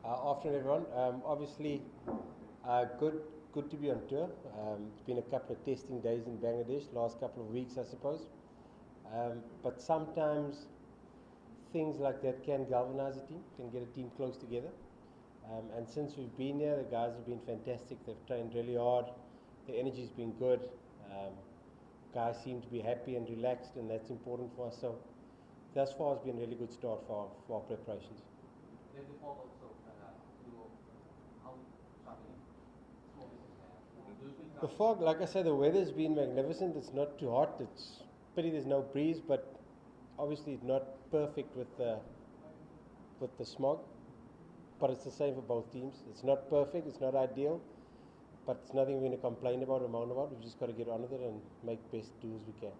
Afternoon, everyone. Obviously, good to be on tour. It's been a couple of testing days in Bangladesh, last couple of weeks, I suppose. But sometimes things like that can galvanize a team, can get a team close together. And since we've been here, the guys have been fantastic. They've trained really hard. The energy's been good. Guys seem to be happy and relaxed, and that's important for us. So, thus far, it's been a really good start for our preparations. The fog, like I said, the weather's been magnificent. It's not too hot. It's pity there's no breeze, but obviously it's not perfect with the smog. But it's the same for both teams. It's not perfect. It's not ideal, but it's nothing we're going to complain about or moan about. We've just got to get on with it and make best do as we can.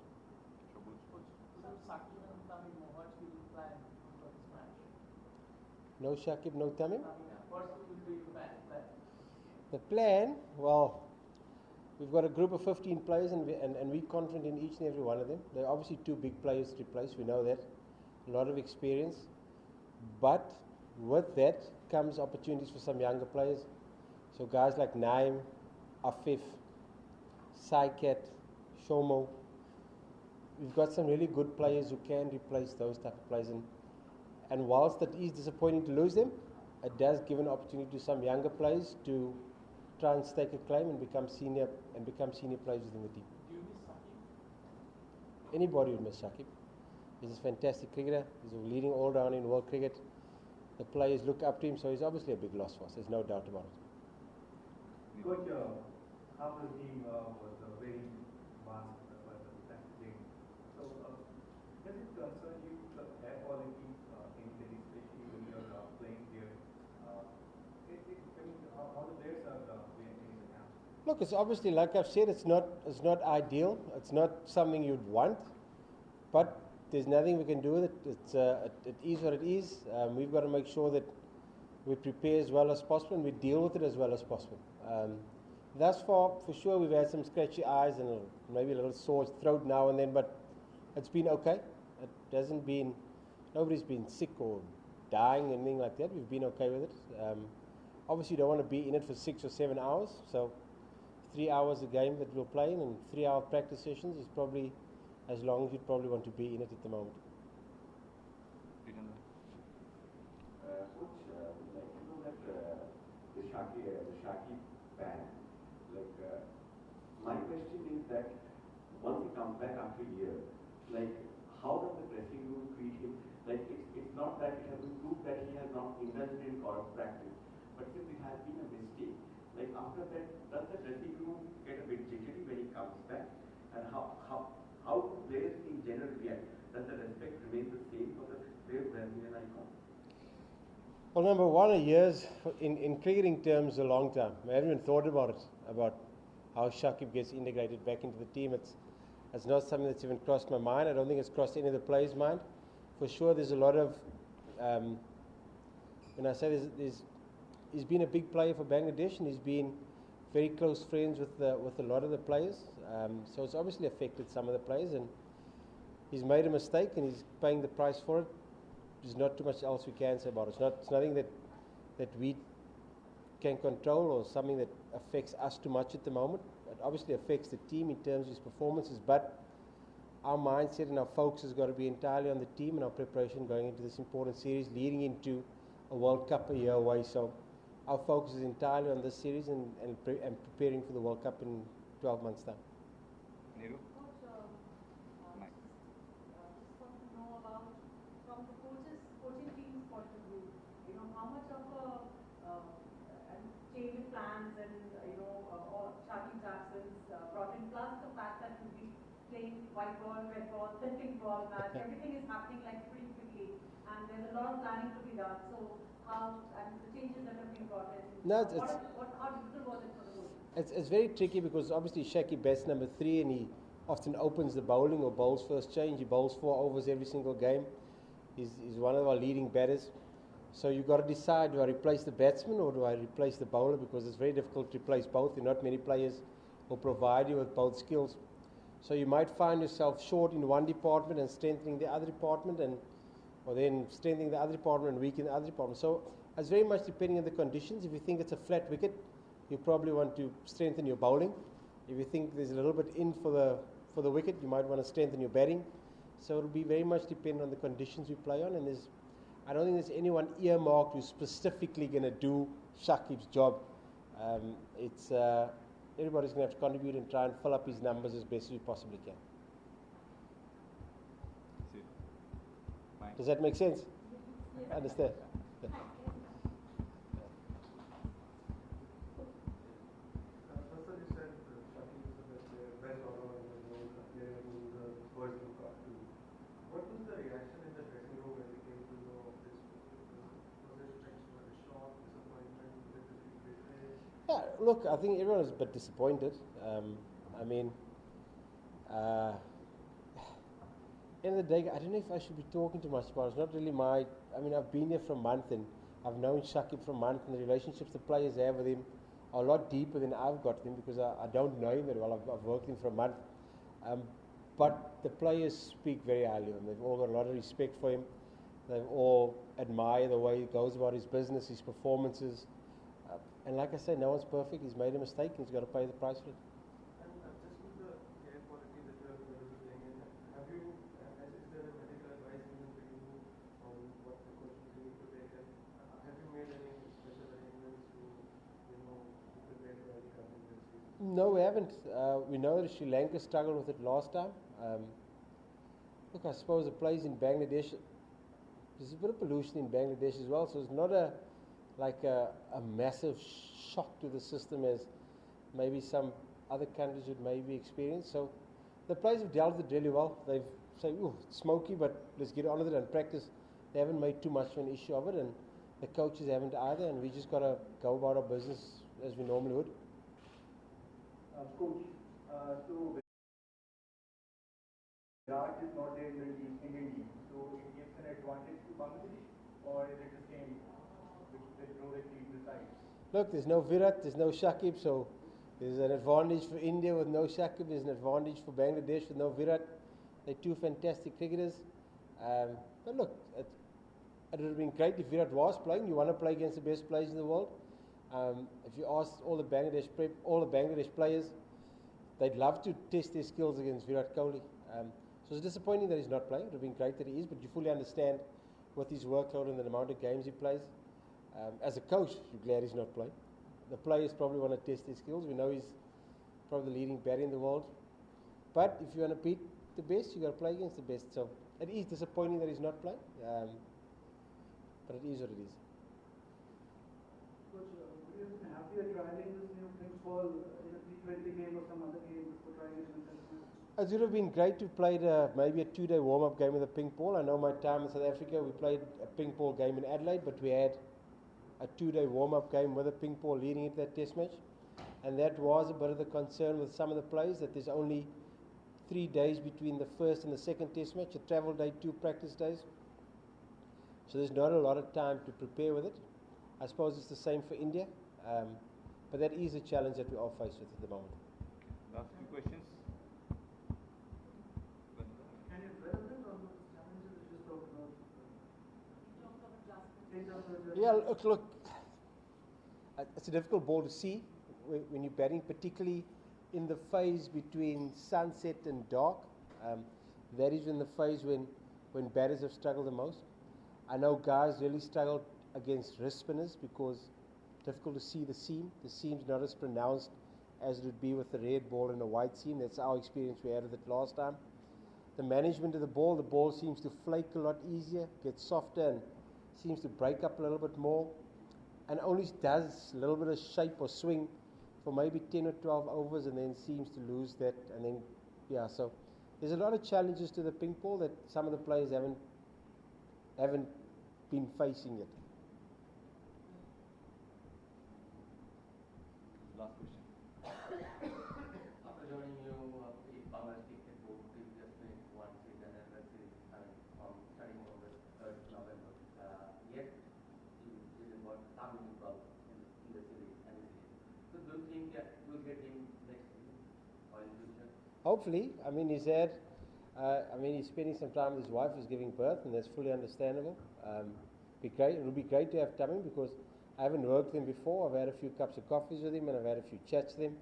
No Shakib, no Tamim? The plan, well, we've got a group of 15 players and we're confident in each and every one of them. They're obviously two big players to replace, we know that. A lot of experience. But with that comes opportunities for some younger players. So guys like Naim, Afif, Saikat, Shomo. We've got some really good players who can replace those type of players. And whilst it is disappointing to lose them, it does give an opportunity to some younger players to try and stake a claim and become senior players within the team. Do you miss Shakib? Anybody would miss Shakib. He's a fantastic cricketer. He's a leading all-rounder in world cricket. The players look up to him, so he's obviously a big loss for us. There's no doubt about it. Coach, half the team was very vast practicing. So, does it concern you the air quality in Delhi, especially when you're playing here? How the players are playing in the camp? Look, it's obviously, like I've said, it's not ideal. It's not something you'd want, but there's nothing we can do with it. It is what it is. We've got to make sure that we prepare as well as possible and we deal with it as well as possible. Thus far, for sure, we've had some scratchy eyes and maybe a little sore throat now and then, but it's been okay. It hasn't been, nobody's been sick or dying or anything like that. We've been okay with it. Obviously, you don't want to be in it for 6 or 7 hours, so 3 hours a game that we're playing and 3-hour practice sessions is probably as long as you'd probably want to be in it at the moment. Coach, like you know that the Shaki ban, like my question is that once he comes back after a year, like how does the dressing room treat him? Like it's not that it has been proved that he has not indulged in or practice, but since it has been a mistake, like after that, does the dressing room get a bit jittery when he comes back? And how do players in general react? Does the respect remain the same for the players when he is an icon? Well, number one, a year's, in cricketing terms, a long time. I haven't even thought about it, about how Shakib gets integrated back into the team. It's not something that's even crossed my mind. I don't think it's crossed any of the players' mind. For sure, there's a lot of, when I say he's been a big player for Bangladesh and he's been very close friends with a lot of the players. So it's obviously affected some of the players, and he's made a mistake and he's paying the price for it. There's not too much else we can say about it. It's nothing that we can control or something that affects us too much at the moment. It obviously affects the team in terms of his performances, but our mindset and our focus has got to be entirely on the team and our preparation going into this important series, leading into a World Cup a year away. So our focus is entirely on this series and preparing for the World Cup in 12 months' time. Neeru? Coaching team's point of view, how much of a change in plans and or Shaki Jackson's brought in, plus the fact that we'll be playing white ball, red ball, then pink ball match, everything is happening like pretty quickly, and there's a lot of planning to be done. So how, and the changes that have been brought in, no, how difficult was it for the coach? It's very tricky because obviously Shaki bats number 3 and he often opens the bowling or bowls first change. He bowls 4 overs every single game. He's one of our leading batters. So you've got to decide, do I replace the batsman or do I replace the bowler? Because it's very difficult to replace both. There are not many players who provide you with both skills. So you might find yourself short in one department and strengthening the other department, or then strengthening the other department and weakening the other department. So It's very much depending on the conditions. If you think it's a flat wicket, you probably want to strengthen your bowling. If you think there's a little bit in for the wicket, you might want to strengthen your batting. So it'll be very much dependent on the conditions we play on. And I don't think there's anyone earmarked who's specifically going to do Shakib's job. Everybody's going to have to contribute and try and fill up his numbers as best as we possibly can. Does that make sense? Yeah. Understand? Yeah. Sir, you said Shakib is the best all-rounder in the world, a player who the birds look up to. What was the reaction in the dressing room when we came to know of this? Was it a shock, disappointment, was it betrayal? Yeah, look, I think everyone was a bit disappointed. End of the day, I don't know if I should be talking too much about it. It's not really I've been here for a month and I've known Shakib for a month, and the relationships the players have with him are a lot deeper than I've got with him, because I don't know him very well. I've worked with him for a month. But the players speak very highly of him. They've all got a lot of respect for him. They all admire the way he goes about his business, his performances. And like I said, no one's perfect. He's made a mistake and he's got to pay the price for it. And just with the care quality that you are going to be playing in, is there a medical advice given to you on what precautions you need to take? And have you made any special arrangements to, prepare for any contingencies? No, we haven't. We know that Sri Lanka struggled with it last time. Look, I suppose the players in Bangladesh, there's a bit of pollution in Bangladesh as well, so it's not a massive shock to the system as maybe some other countries would maybe experience. So the players have dealt with it really well. They've said, "Ooh, it's smoky, but let's get on with it and practice." They haven't made too much of an issue of it, and the coaches haven't either, and we just got to go about our business as we normally would. Coach, so Virat is not there in the Indian team, so it gives an advantage to Bangladesh, or is it the same, which the row that leads the side? Look, there's no Virat, there's no Shakib, so there's an advantage for India with no Shakib, there's an advantage for Bangladesh with no Virat. They're two fantastic cricketers. But look, it would have been great if Virat was playing. You want to play against the best players in the world. If you ask all the Bangladesh players, they'd love to test their skills against Virat Kohli. So it's disappointing that he's not playing. It would have been great that he is, but you fully understand with his workload and the amount of games he plays. As a coach, you're glad he's not playing. The players probably want to test their skills. We know he's probably the leading batter in the world. But if you want to beat the best, you've got to play against the best. So it is disappointing that he's not playing, but it is what it is. Coach, would you have been happier trialing this new Prince in a T20 game or some other game before trying it in international? It would have been great to play maybe a 2-day warm-up game with a pink ball. I know my time in South Africa, we played a pink ball game in Adelaide, but we had a 2-day warm-up game with a pink ball leading into that test match. And that was a bit of the concern with some of the players, that there's only 3 days between the first and the second test match, a travel day, 2 practice days. So there's not a lot of time to prepare with it. I suppose it's the same for India, but that is a challenge that we are faced with at the moment. Last few questions. Can you dwell a bit on those challenges that you just talked about? In terms of adjustment? Yeah, look, it's a difficult ball to see when you're batting, particularly in the phase between sunset and dark. That is in the phase when batters have struggled the most. I know guys really struggled against wrist spinners because it's difficult to see the seam. The seam's not as pronounced as it would be with a red ball and a white seam. That's our experience we had with it last time. The management of the ball seems to flake a lot easier, gets softer and seems to break up a little bit more, and only does a little bit of shape or swing for maybe 10 or 12 overs and then seems to lose that. And then, so there's a lot of challenges to the pink ball that some of the players haven't been facing yet. Last question. After joining you, the Bangladesh cricket board previously one season and that series, starting from the 3rd November. Yet, this is what some problem in the series and the series. So do you think that you will get him next season or in future? Hopefully. He's spending some time with his wife who's giving birth, and that's fully understandable. It would be great to have Tamim because I haven't worked with him before. I've had a few cups of coffees with him and I've had a few chats with him,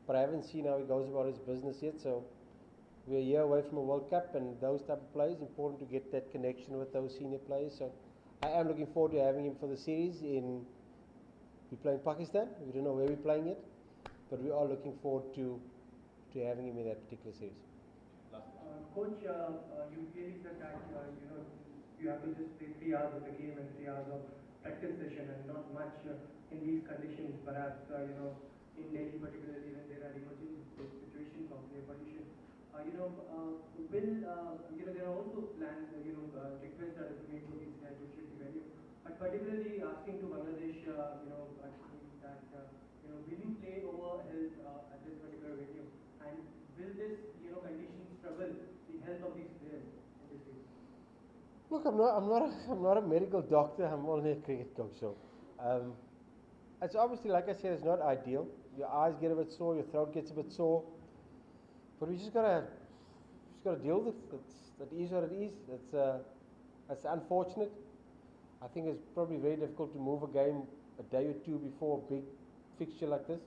but I haven't seen how he goes about his business yet. So we're a year away from a World Cup, and those type of players, important to get that connection with those senior players. So I am looking forward to having him for the series. We play in Pakistan. We don't know where we're playing yet, but we are looking forward to having him in that particular series. Coach, you clearly said that you have to just play 3 hours of the game and 3 hours of practice session, and not much in these conditions. Perhaps in Delhi, particularly when there are emergency situations of their condition. There are also plans, requests that have been made for these championship venue, but particularly asking to Bangladesh, will you play over health at this particular venue, and will this, condition struggle the health of these players in this case? Look, I'm not a medical doctor. I'm only a cricket coach. So, it's obviously, like I said, it's not ideal. Your eyes get a bit sore, your throat gets a bit sore, but we just gotta deal with it. That is what it is. It's unfortunate. I think it's probably very difficult to move a game a day or two before a big fixture like this.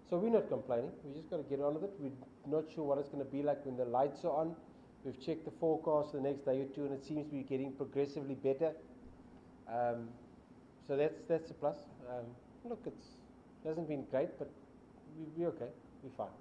So we're not complaining. We just got to get on with it. We're not sure what it's going to be like when the lights are on. We've checked the forecast for the next day or two, and it seems to be getting progressively better. So that's a plus. Look, it hasn't been great, but we're okay. We're fine.